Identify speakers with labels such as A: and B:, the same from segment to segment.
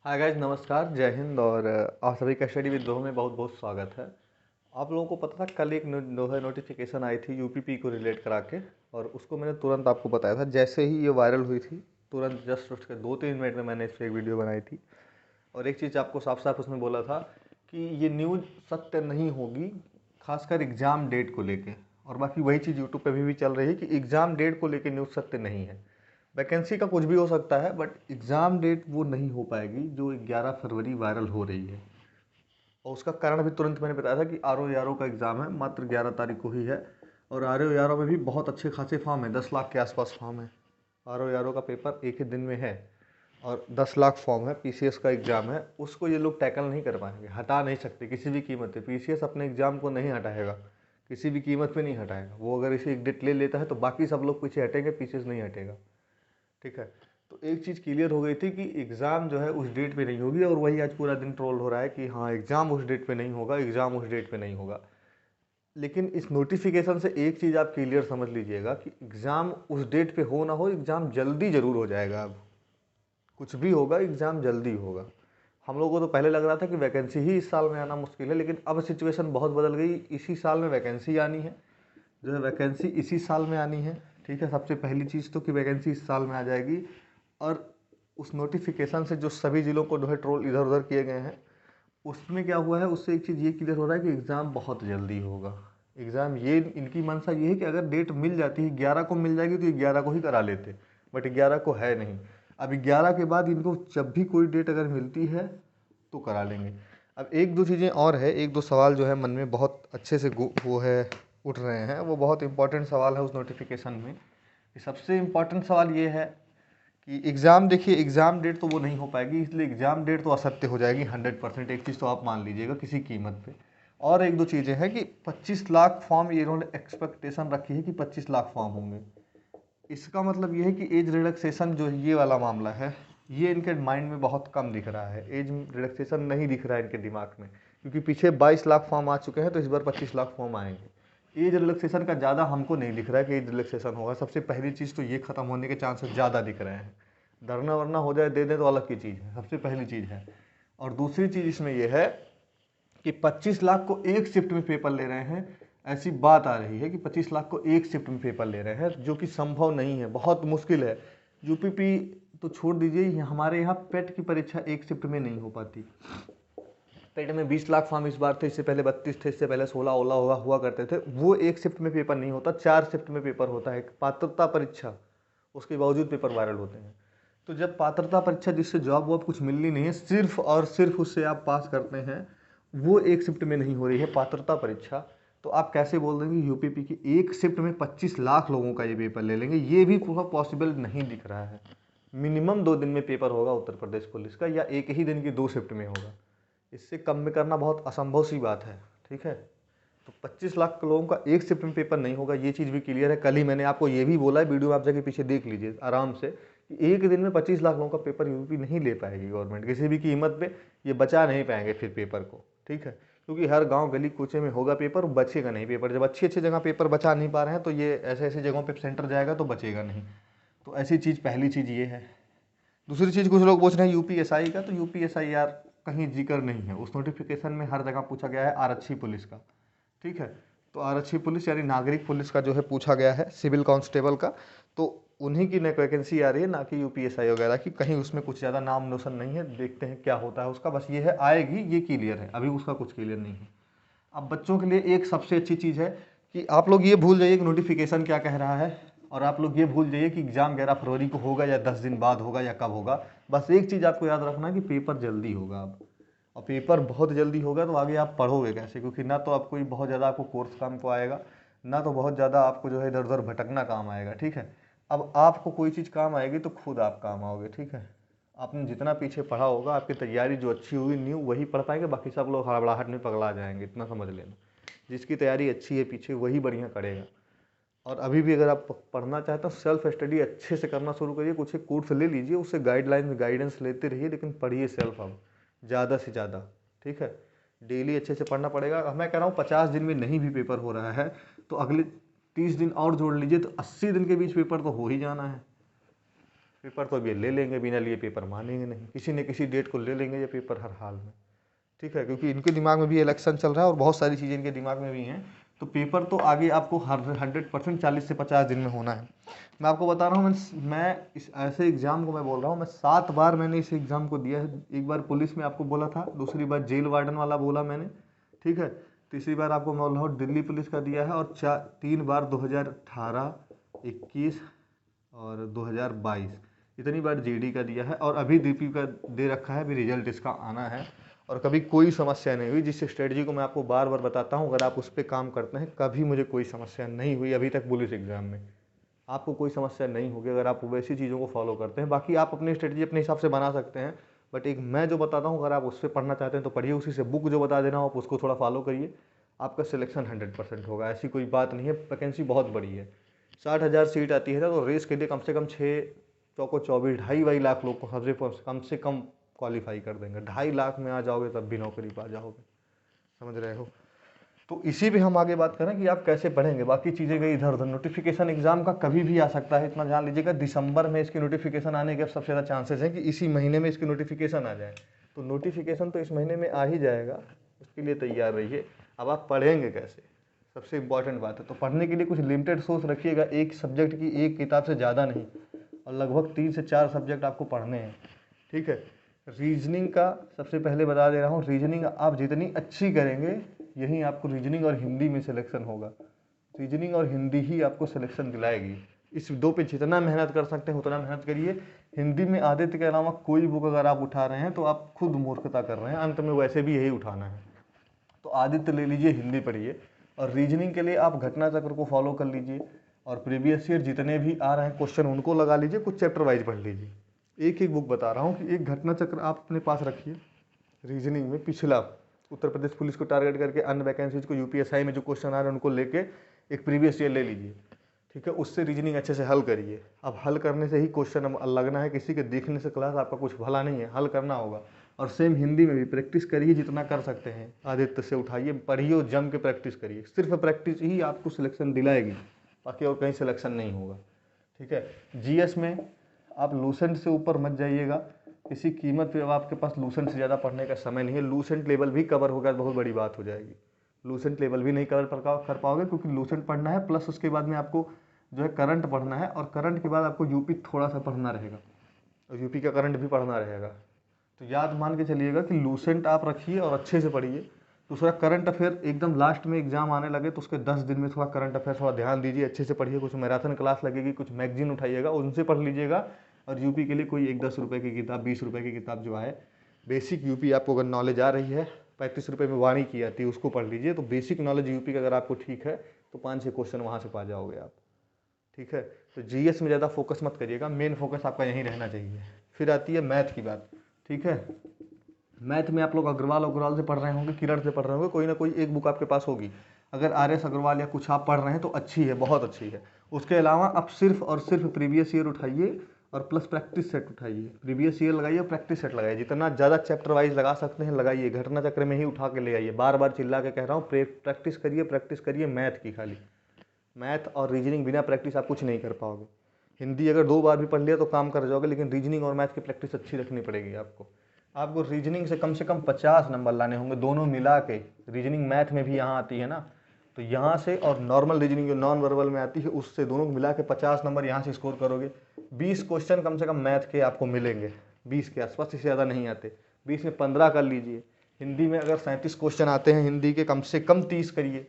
A: Hi guys, नमस्कार, जय हिंद। और आप सभी का स्टडी विद दो में बहुत बहुत स्वागत है। आप लोगों को पता था कल एक नोटिफिकेशन आई थी यूपीपी को रिलेट करा के, और उसको मैंने तुरंत आपको बताया था जैसे ही ये वायरल हुई थी। तुरंत जस्ट उसके 2-3 मिनट में मैंने इस पर एक वीडियो बनाई थी, और एक चीज़ आपको साफ साफ उसमें बोला था कि ये न्यूज़ सत्य नहीं होगी, खासकर एग्ज़ाम डेट को लेके। और बाकी वही चीज़ यूट्यूब पे भी चल रही है कि एग्ज़ाम डेट को लेके न्यूज़ सत्य नहीं है। वैकेंसी का कुछ भी हो सकता है, बट एग्ज़ाम डेट वो नहीं हो पाएगी जो 11 फरवरी वायरल हो रही है। और उसका कारण भी तुरंत मैंने बताया था कि आर ओ यारो का एग्ज़ाम है, मात्र 11 तारीख को ही है। और आर ओ यारो में भी बहुत अच्छे खासे फॉर्म है, 10 लाख के आसपास फॉर्म है। आर ओ यारो का पेपर एक ही दिन में है, और 10 लाख फॉर्म है। पीसीएस का एग्ज़ाम है, उसको ये लोग टैकल नहीं कर पाएंगे, हटा नहीं सकते किसी भी कीमत पे। पीसीएस अपने एग्ज़ाम को नहीं हटाएगा, किसी भी कीमत पे नहीं हटाएगा। वो अगर इसे एक डेट ले लेता है तो बाकी सब लोग पीछे हटेंगे, पीसीएस नहीं हटेगा। ठीक है। तो एक चीज़ क्लियर हो गई थी कि एग्ज़ाम जो है उस डेट पे नहीं होगी, और वही आज पूरा दिन ट्रोल हो रहा है कि हाँ एग्ज़ाम उस डेट पे नहीं होगा, एग्ज़ाम उस डेट पे नहीं होगा। लेकिन इस नोटिफिकेशन से एक चीज़ आप क्लियर समझ लीजिएगा कि एग्ज़ाम उस डेट पे हो ना हो, एग्ज़ाम जल्दी ज़रूर हो जाएगा। अब कुछ भी होगा, एग्ज़ाम जल्दी होगा। हम लोगों को तो पहले लग रहा था कि वैकेंसी ही इस साल में आना मुश्किल है, लेकिन अब सिचुएशन बहुत बदल गई। इसी साल में वैकेंसी आनी है, जो है वैकेंसी इसी साल में आनी है। ठीक है, सबसे पहली चीज़ तो कि वैकेंसी इस साल में आ जाएगी। और उस नोटिफिकेशन से जो सभी ज़िलों को जो है ट्रोल इधर उधर किए गए हैं, उसमें क्या हुआ है, उससे एक चीज़ ये क्लियर हो रहा है कि एग्ज़ाम बहुत जल्दी होगा। एग्ज़ाम ये इनकी मंशा ये है कि अगर डेट मिल जाती है 11 को मिल जाएगी तो 11 को ही करा लेते, बट 11 को है नहीं। अब 11 के बाद इनको जब भी कोई डेट अगर मिलती है तो करा लेंगे। अब एक दो चीज़ें और है, एक दो सवाल जो है मन में बहुत अच्छे से वो है उठ रहे हैं, वो बहुत इंपॉर्टेंट सवाल है उस नोटिफिकेशन में। सबसे इम्पॉर्टेंट सवाल ये है कि एग्ज़ाम, देखिए एग्ज़ाम डेट तो वो नहीं हो पाएगी, इसलिए एग्ज़ाम डेट तो असत्य हो जाएगी 100%। एक चीज़ तो आप मान लीजिएगा किसी कीमत पे। और एक दो चीज़ें हैं कि 25 लाख फॉर्म ये इन्होंने एक्सपेक्टेशन रखी है कि 25 लाख फॉर्म होंगे। इसका मतलब ये है कि एज रिलैक्सेशन जो ये वाला मामला है, ये इनके माइंड में बहुत कम दिख रहा है। एज रिलैक्सेशन नहीं दिख रहा है इनके दिमाग में, क्योंकि पीछे 22 लाख फॉर्म आ चुके हैं, तो इस बार 25 लाख फॉर्म आएंगे। एज रिलैक्सेशन का ज़्यादा हमको नहीं दिख रहा है कि एज रिलैक्सेशन होगा। सबसे पहली चीज़ तो ये ख़त्म होने के चांसेस ज़्यादा दिख रहे हैं। धरना वरना हो जाए, दे दें तो अलग की चीज़ है, सबसे पहली चीज़ है। और दूसरी चीज़ इसमें यह है कि 25 लाख को एक शिफ्ट में पेपर ले रहे हैं। ऐसी बात आ रही है कि 25 लाख को एक शिफ्ट में पेपर ले रहे हैं, जो कि संभव नहीं है, बहुत मुश्किल है। यूपीपी तो छोड़ दीजिए, हमारे यहाँ पेट की परीक्षा एक शिफ्ट में नहीं हो पाती। पेट में 20 लाख फॉर्म इस बार थे, इससे पहले 32 थे, इससे पहले 16 ओला हुआ करते थे। वो एक शिफ्ट में पेपर नहीं होता, 4 शिफ्ट में पेपर होता है, पात्रता परीक्षा। उसके बावजूद पेपर वायरल होते हैं। तो जब पात्रता परीक्षा, जिससे जॉब वॉब कुछ मिलनी नहीं है, सिर्फ और सिर्फ उससे आप पास करते हैं, वो एक शिफ्ट में नहीं हो रही है पात्रता परीक्षा, तो आप कैसे बोल देंगे यूपीपी की एक शिफ्ट में 25 लाख लोगों का ये पेपर ले लेंगे? ये भी पूरा पॉसिबल नहीं दिख रहा है। मिनिमम 2 दिन में पेपर होगा उत्तर प्रदेश पुलिस का, या एक ही दिन की 2 शिफ्ट में होगा। इससे कम में करना बहुत असंभव सी बात है। ठीक है, तो 25 लाख लोगों का एक शिफ्ट में पेपर नहीं होगा, ये चीज़ भी क्लियर है। कल ही मैंने आपको ये भी बोला है, वीडियो में आप जाके पीछे देख लीजिए आराम से, कि एक दिन में 25 लाख लोगों का पेपर यूपी नहीं ले पाएगी गवर्नमेंट किसी भी कीमत पे। ये बचा नहीं पाएंगे फिर पेपर को। ठीक है, क्योंकि हर गांव गली कूचे में होगा पेपर, बचेगा नहीं पेपर। जब अच्छी अच्छी जगह पेपर बचा नहीं पा रहे हैं, तो ये ऐसे ऐसी जगहों पर सेंटर जाएगा तो बचेगा नहीं। तो ऐसी चीज़, पहली चीज़ ये है। दूसरी चीज़, कुछ लोग पूछ रहे हैं यूपीएसआई का, तो यूपीएसआई यार कहीं जिक्र नहीं है उस नोटिफिकेशन में। हर जगह पूछा गया है आरक्षी पुलिस का। ठीक है, तो आरक्षी पुलिस यानी नागरिक पुलिस का जो है पूछा गया है, सिविल कांस्टेबल का। तो उन्हीं की वैकेंसी आ रही है, ना कि यूपीएसआई वगैरह की। कहीं उसमें कुछ ज़्यादा नाम नोशन नहीं है, देखते हैं क्या होता है उसका। बस ये है आएगी, ये क्लियर है, अभी उसका कुछ क्लियर नहीं है। अब बच्चों के लिए एक सबसे अच्छी चीज़ है कि आप लोग ये भूल जाइए कि नोटिफिकेशन क्या कह रहा है, और आप लोग ये भूल जाइए कि एग्ज़ाम 11 फरवरी को होगा या 10 दिन बाद होगा या कब होगा। बस एक चीज़ आपको याद रखना है कि पेपर जल्दी होगा अब। और पेपर बहुत जल्दी होगा तो आगे आप पढ़ोगे कैसे? क्योंकि ना तो आप कोई बहुत ज़्यादा आपको कोर्स काम को आएगा, ना तो बहुत ज़्यादा आपको जो है इधर उधर भटकना काम आएगा। ठीक है, अब आपको कोई चीज़ काम आएगी तो खुद आप काम आओगे। ठीक है, आपने जितना पीछे पढ़ा होगा, आपकी तैयारी जो अच्छी हुई न्यू, वही पढ़ पाएंगे, बाकी सब लोग हड़बड़ाहट में पगला जाएंगे, इतना समझ लेना। जिसकी तैयारी अच्छी है पीछे, वही बढ़िया करेगा। और अभी भी अगर आप पढ़ना चाहते हो, सेल्फ स्टडी अच्छे से करना शुरू करिए। कुछ एक कोर्स ले लीजिए, उससे गाइडेंस लेते रहिए, लेकिन पढ़िए सेल्फ अब ज़्यादा से ज़्यादा। ठीक है, डेली अच्छे से पढ़ना पड़ेगा। मैं कह रहा हूँ 50 दिन में नहीं भी पेपर हो रहा है, तो अगले 30 दिन और जोड़ लीजिए, तो 80 दिन के बीच पेपर तो हो ही जाना है। पेपर तो अब ये ले लेंगे, बिना लिए पेपर मानेंगे नहीं, किसी न किसी डेट को ले लेंगे ये पेपर हर हाल में, ठीक है, क्योंकि इनके दिमाग में भी इलेक्शन चल रहा है और बहुत सारी चीज़ें इनके दिमाग में भी हैं। तो पेपर तो आगे आपको हर 100% 40 से 50 दिन में होना है। मैं आपको बता रहा हूँ, मैं इस ऐसे एग्ज़ाम को मैं बोल रहा हूँ, मैं 7 बार मैंने इस एग्ज़ाम को दिया है। एक बार पुलिस में आपको बोला था, दूसरी बार जेल वार्डन वाला बोला मैंने, ठीक है, तीसरी बार आपको मैं बोल रहा हूँ दिल्ली पुलिस का दिया है, और 3 बार 2018, 21 और 2022 इतनी बार जीडी का दिया है, और अभी डीपी का दे रखा है, अभी रिजल्ट इसका आना है। और कभी कोई समस्या नहीं हुई, जिस स्ट्रेटजी को मैं आपको बार बार बताता हूँ, अगर आप उस पर काम करते हैं, कभी मुझे कोई समस्या नहीं हुई अभी तक पुलिस एग्जाम में। आपको कोई समस्या नहीं होगी अगर आप वैसी चीज़ों को फॉलो करते हैं। बाकी आप अपनी स्ट्रेटजी अपने हिसाब से बना सकते हैं, बट एक मैं जो बताता हूँ, अगर आप उस पर पढ़ना चाहते हैं तो पढ़िए, उसी से बुक जो बता देना हो आप उसको थोड़ा फॉलो करिए, आपका सिलेक्शन 100% होगा। ऐसी कोई बात नहीं है, वैकेंसी बहुत बड़ी है, 60,000 सीट आती है ना, तो रेस के लिए कम से कम 6 चौको 24 2.5 लाख लोग को कम से कम क्वालिफाई कर देंगे। 2.5 लाख में आ जाओगे तब भी नौकरी पा जाओगे, समझ रहे हो। तो इसी पे हम आगे बात करें कि आप कैसे पढ़ेंगे। बाकी चीज़ें गई इधर उधर। नोटिफिकेशन एग्जाम का कभी भी आ सकता है, इतना जान लीजिएगा। दिसंबर में इसकी नोटिफिकेशन आने के अब सबसे ज़्यादा चांसेस हैं कि इसी महीने में इसकी नोटिफिकेशन आ जाए। तो नोटिफिकेशन तो इस महीने में आ ही जाएगा, उसके लिए तैयार रहिए। अब आप पढ़ेंगे कैसे, सबसे इंपॉर्टेंट बात है। तो पढ़ने के लिए कुछ लिमिटेड सोर्स रखिएगा, एक सब्जेक्ट की एक किताब से ज़्यादा नहीं, और लगभग 3 से 4 सब्जेक्ट आपको पढ़ने हैं, ठीक है। रीजनिंग का सबसे पहले बता दे रहा हूँ, रीजनिंग आप जितनी अच्छी करेंगे, यही आपको रीजनिंग और हिंदी में सिलेक्शन होगा। रीजनिंग और हिंदी ही आपको सिलेक्शन दिलाएगी। इस दो पे जितना मेहनत कर सकते हैं उतना मेहनत करिए। हिंदी में आदित्य के अलावा कोई बुक अगर आप उठा रहे हैं तो आप खुद मूर्खता कर रहे हैं, अंत में वैसे भी यही उठाना है। तो आदित्य ले लीजिए, हिंदी पढ़िए। और रीजनिंग के लिए आप घटना चक्र को फॉलो कर लीजिए, और प्रीवियस ईयर जितने भी आ रहे हैं क्वेश्चन उनको लगा लीजिए, कुछ चैप्टर वाइज पढ़ लीजिए। एक एक बुक बता रहा हूँ कि एक घटना चक्र आप अपने पास रखिए। रीजनिंग में पिछला उत्तर प्रदेश पुलिस को टारगेट करके अन्य वैकेंसीज को यूपीएसआई में जो क्वेश्चन आ रहे हैं उनको लेके एक प्रीवियस ईयर ले लीजिए, ठीक है। उससे रीजनिंग अच्छे से हल करिए। अब हल करने से ही क्वेश्चन लगना है, किसी के देखने से क्लास आपका कुछ भला नहीं है, हल करना होगा। और सेम हिंदी में भी प्रैक्टिस करिए, जितना कर सकते हैं आदित्य से उठाइए, पढ़िए और जम के प्रैक्टिस करिए। सिर्फ प्रैक्टिस ही आपको सिलेक्शन दिलाएगी, बाकी और कहीं सिलेक्शन नहीं होगा, ठीक है। जीएस में आप लूसेंट से ऊपर मत जाइएगा किसी कीमत पे। अब आपके पास लूसेंट से ज़्यादा पढ़ने का समय नहीं है। लूसेंट लेवल भी कवर हो गया तो बहुत बड़ी बात हो जाएगी। लूसेंट लेवल भी नहीं कवर कर पाओगे, क्योंकि लूसेंट पढ़ना है, प्लस उसके बाद में आपको जो है करंट पढ़ना है, और करंट के बाद आपको यूपी थोड़ा सा पढ़ना रहेगा, और यूपी का करंट भी पढ़ना रहेगा। तो याद मान के चलिएगा कि लूसेंट आप रखिए और अच्छे से पढ़िए। दूसरा करंट अफेयर एकदम लास्ट में एग्जाम आने लगे तो उसके 10 दिन में थोड़ा करंट अफेयर थोड़ा ध्यान दीजिए, अच्छे से पढ़िए। कुछ मैराथन क्लास लगेगी, कुछ मैगजीन उठाइएगा, उनसे पढ़ लीजिएगा। और यूपी के लिए कोई एक 10 रुपये की किताब, 20 रुपये की किताब जो है बेसिक यूपी आपको अगर नॉलेज आ रही है, 35 रुपये में वाणी की आती है, उसको पढ़ लीजिए। तो बेसिक नॉलेज यूपी का अगर आपको ठीक है तो 5-6 क्वेश्चन वहाँ से पा जाओगे आप, ठीक है। तो जीएस में ज़्यादा फोकस मत करिएगा, मेन फोकस आपका यहीं रहना चाहिए। फिर आती है मैथ की बात, ठीक है। मैथ में आप लोग अग्रवाल से पढ़ रहे होंगे, किरण से पढ़ रहे होंगे, कोई ना कोई एक बुक आपके पास होगी। अगर आर.एस. अग्रवाल या कुछ आप पढ़ रहे हैं तो अच्छी है, बहुत अच्छी है। उसके अलावा आप सिर्फ और सिर्फ प्रीवियस ईयर उठाइए और प्लस प्रैक्टिस सेट उठाइए। प्रीवियस ईयर लगाइए और प्रैक्टिस सेट लगाइए, जितना ज़्यादा चैप्टर वाइज लगा सकते हैं लगाइए। घटना चक्र में ही उठा के ले आइए, बार बार चिल्ला के कह रहा हूँ, प्रैक्टिस करिए मैथ की खाली। मैथ और रीजनिंग बिना प्रैक्टिस आप कुछ नहीं कर पाओगे। हिंदी अगर 2 बार भी पढ़ लिया तो काम कर जाओगे, लेकिन रीजनिंग और मैथ की प्रैक्टिस अच्छी रखनी पड़ेगी आपको। आपको रीजनिंग से कम 50 नंबर लाने होंगे, दोनों मिला के। रीजनिंग मैथ में भी यहाँ आती है ना, तो यहाँ से और नॉर्मल रीजनिंग जो नॉन वर्बल में आती है उससे दोनों मिला के 50 नंबर यहाँ से स्कोर करोगे। 20 क्वेश्चन कम से कम मैथ के आपको मिलेंगे, 20 के आसपास, इससे ज़्यादा नहीं आते। 20 में 15 कर लीजिए। हिंदी में अगर 37 क्वेश्चन आते हैं, हिंदी के कम से कम 30 करिए,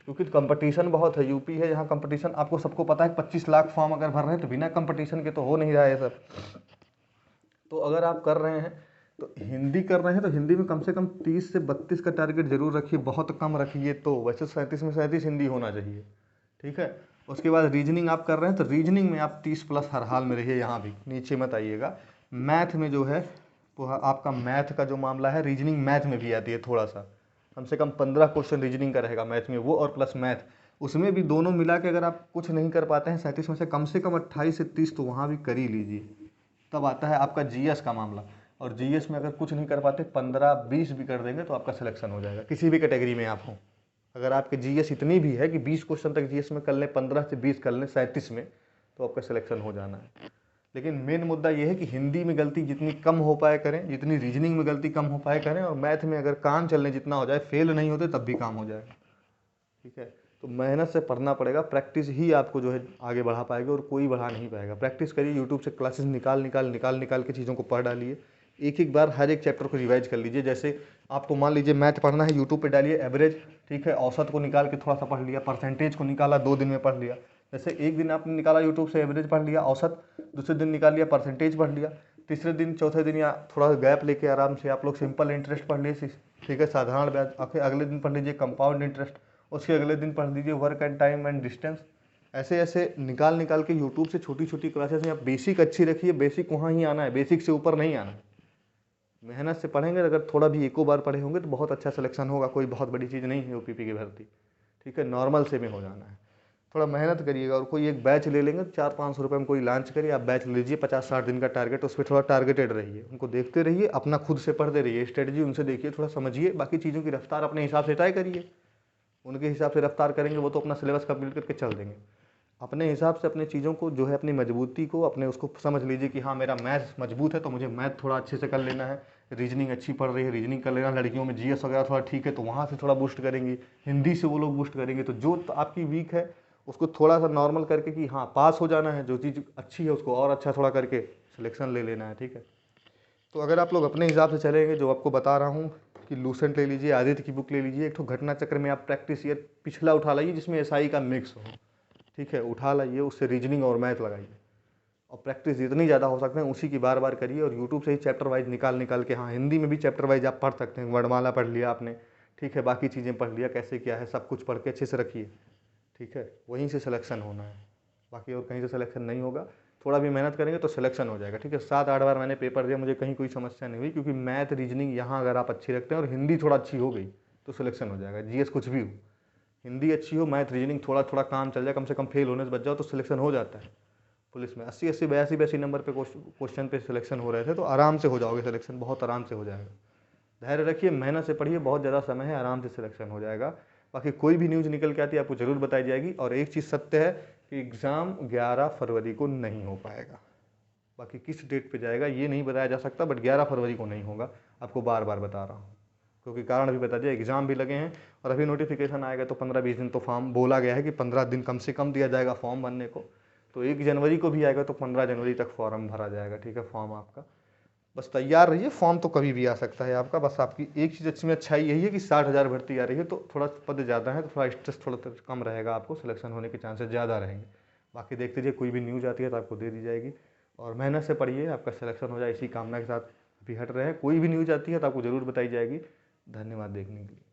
A: क्योंकि कंपटीशन बहुत है। यूपी है जहाँ कंपटीशन आपको सबको पता है, 25 लाख फॉर्म अगर भर रहे हैं तो बिना कंपटीशन के तो हो नहीं रहा है सर। तो अगर आप कर रहे हैं तो हिंदी कर रहे हैं तो हिंदी में कम से कम 30 से 32 का टारगेट जरूर रखिए, बहुत कम रखिए। तो वैसे 37 में 37 हिंदी होना चाहिए, ठीक है। उसके बाद रीजनिंग आप कर रहे हैं तो रीजनिंग में आप 30 प्लस हर हाल में रहिए, यहाँ भी नीचे मत आइएगा। मैथ में जो है तो आपका मैथ का जो मामला है, रीजनिंग मैथ में भी आती है थोड़ा सा, कम से कम 15 क्वेश्चन रीजनिंग का रहेगा मैथ में, वो और प्लस मैथ। उसमें भी दोनों मिला के अगर आप कुछ नहीं कर पाते हैं 37 में से कम 28 से 30 तो वहाँ भी कर ही लीजिए। तब आता है आपका जीएस का मामला, और जीएस में अगर कुछ नहीं कर पाते 15-20 भी कर देंगे तो आपका सिलेक्शन हो जाएगा, किसी भी कैटेगरी में आप हों। अगर आपके जीएस इतनी भी है कि 20 क्वेश्चन तक जीएस में कर लें, 15 से 20 कर लें 37 में, तो आपका सिलेक्शन हो जाना है। लेकिन मेन मुद्दा ये है कि हिंदी में गलती जितनी कम हो पाए करें, जितनी रीजनिंग में गलती कम हो पाए करें, और मैथ में अगर काम चलने जितना हो जाए, फेल नहीं होते तब भी काम हो जाएगा। ठीक है, तो मेहनत से पढ़ना पड़ेगा, प्रैक्टिस ही आपको जो है आगे बढ़ा पाएगा और कोई बढ़ा नहीं पाएगा। प्रैक्टिस करिए, यूट्यूब से क्लासेस निकाल के चीज़ों को पढ़ डालिए। एक एक बार हर एक चैप्टर को रिवाइज कर लीजिए। जैसे आपको मान लीजिए मैथ पढ़ना है, यूट्यूब पे डालिए एवरेज, ठीक है, औसत को निकाल के थोड़ा सा पढ़ लिया, परसेंटेज को निकाला, 2 दिन में पढ़ लिया। जैसे एक दिन आपने निकाला यूट्यूब से एवरेज पढ़ लिया, औसत, दूसरे दिन निकाल लिया परसेंटेज पढ़ लिया, तीसरे दिन चौथे दिन या थोड़ा गैप लेके आराम से आप लोग सिंपल इंटरेस्ट पढ़ लीजिए, ठीक है, साधारण ब्याज। अगले दिन पढ़ लीजिए कंपाउंड इंटरेस्ट, उसके अगले दिन पढ़ लीजिए work and time and distance. ऐसे ऐसे निकाल के यूट्यूब से छोटी छोटी क्लासेस में आप बेसिक अच्छी रखिए। बेसिक वहाँ ही आना है, बेसिक से ऊपर नहीं आना है। मेहनत से पढ़ेंगे, अगर थोड़ा भी एको बार पढ़े होंगे तो बहुत अच्छा सिलेक्शन होगा। कोई बहुत बड़ी चीज़ नहीं है यूपीपी की भर्ती, ठीक है, नॉर्मल से में हो जाना है। थोड़ा मेहनत करिएगा, और कोई एक बैच ले लेंगे 400-500 रुपये में कोई लॉन्च करिए, आप बैच लीजिए 50-60 दिन का टारगेट, उस पर थोड़ा टारगेटेड रहिए, उनको देखते रहिए, अपना खुद से पढ़ते रहिए, स्ट्रेटजी उनसे देखिए, थोड़ा समझिए, बाकी चीज़ों की रफ्तार अपने हिसाब से तय करिए। उनके हिसाब से रफ्तार करेंगे वो तो अपना सिलेबस कंप्लीट करके चल देंगे। अपने हिसाब से अपने चीज़ों को जो है, अपनी मजबूती को अपने उसको समझ लीजिए कि हाँ मेरा मैथ्स मजबूत है तो मुझे मैथ थोड़ा अच्छे से कर लेना है। रीजनिंग अच्छी पढ़ रही है, रीजनिंग कर लेना। लड़कियों में जीएस वगैरह थोड़ा ठीक है तो वहाँ से थोड़ा बूस्ट करेंगी, हिंदी से वो लोग बूस्ट करेंगे। तो जो आपकी वीक है उसको थोड़ा सा नॉर्मल करके कि हाँ पास हो जाना है, जो चीज़ अच्छी है उसको और अच्छा थोड़ा करके सिलेक्शन ले लेना है। ठीक है, तो अगर आप लोग अपने हिसाब से चलेंगे, जो आपको बता रहा हूँ कि लूसेंट ले लीजिए, आदित्य की बुक ले लीजिए, एक तो घटना चक्र में आप प्रैक्टिस ईयर पिछला उठा लाइए जिसमें एसआई का मिक्स हो, ठीक है, उठा लाइए, उससे रीजनिंग और मैथ लगाइए, और प्रैक्टिस जितनी ज़्यादा हो सकते हैं उसी की बार बार करिए। और यूट्यूब से ही चैप्टर वाइज निकाल के, हाँ हिंदी में भी चैप्टर वाइज आप पढ़ सकते हैं, वर्णमाला पढ़ लिया आपने, ठीक है, बाकी चीज़ें पढ़ लिया, कैसे क्या है सब कुछ पढ़ के अच्छे से रखिए, ठीक है, वहीं से सिलेक्शन होना है, बाकी और कहीं से सिलेक्शन नहीं होगा। थोड़ा भी मेहनत करेंगे तो सिलेक्शन हो जाएगा। ठीक है, 7-8 बार मैंने पेपर दिया, मुझे कहीं कोई समस्या नहीं हुई, क्योंकि मैथ रीजनिंग यहाँ अगर आप अच्छी रखते हैं और हिंदी थोड़ा अच्छी हो गई तो सिलेक्शन हो जाएगा। जीएस कुछ भी हो, हिंदी अच्छी हो, मैथ रीजनिंग थोड़ा थोड़ा काम चल जाए, कम से कम फेल होने से बच जाओ तो सिलेक्शन हो जाता है। पुलिस में 80-80, 82-82 नंबर पे क्वेश्चन पे सिलेक्शन हो रहे थे, तो आराम से हो जाओगे सिलेक्शन, बहुत आराम से हो जाएगा। धैर्य रखिए, मेहनत से पढ़िए, बहुत ज़्यादा समय है, आराम से सिलेक्शन हो जाएगा। बाकी कोई भी न्यूज़ निकल के आती है आपको ज़रूर बताई जाएगी। और एक चीज़ सत्य है कि एग्ज़ाम 11 फरवरी को नहीं हो पाएगा। बाकी किस डेट पे जाएगा ये नहीं बताया जा सकता, बट 11 फरवरी को नहीं होगा, आपको बार बार बता रहा हूँ, क्योंकि कारण भी बता दिया, एग्ज़ाम भी लगे हैं। और अभी नोटिफिकेशन आएगा तो 15-20 दिन तो फॉर्म बोला गया है कि 15 दिन कम से कम दिया जाएगा फॉर्म भरने को। तो 1 जनवरी को भी आएगा तो 15 जनवरी तक फॉर्म भरा जाएगा। ठीक है, फॉर्म आपका, बस तैयार रहिए, फॉर्म तो कभी भी आ सकता है आपका। बस आपकी एक चीज़ अच्छी में अच्छाई यही है कि 60,000 भर्ती आ रही है, तो थोड़ा पद ज़्यादा है तो थोड़ा स्ट्रेस थोड़ा कम रहेगा, आपको सिलेक्शन होने के चांसेस ज़्यादा रहेंगे। बाकी देख लीजिए, कोई भी न्यूज़ आती है तो आपको दे दी जाएगी। और मेहनत से पढ़िए, आपका सिलेक्शन हो जाए इसी कामना के साथ अभी हट रहे हैं। कोई भी न्यूज़ आती है तो आपको ज़रूर बताई जाएगी। धन्यवाद देखने के लिए।